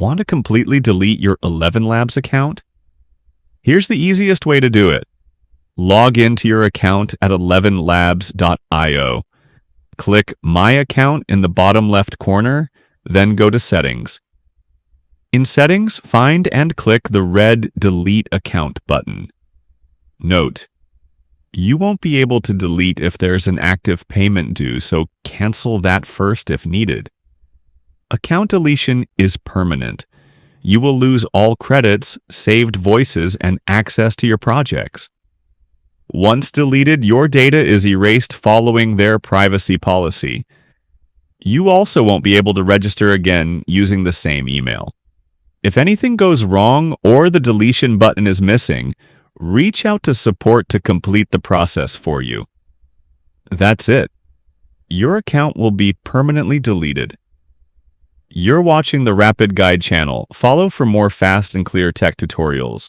Want to completely delete your ElevenLabs account? Here's the easiest way to do it. Log into your account at ElevenLabs.io. Click My Account in the bottom left corner, then go to Settings. In Settings, find and click the red Delete Account button. Note: you won't be able to delete if there's an active payment due, so cancel that first if needed. Account deletion is permanent. You will lose all credits, saved voices, and access to your projects. Once deleted, your data is erased following their privacy policy. You also won't be able to register again using the same email. If anything goes wrong or the deletion button is missing, reach out to support to complete the process for you. That's it. Your account will be permanently deleted. You're watching the RapidGuide channel. Follow for more fast and clear tech tutorials.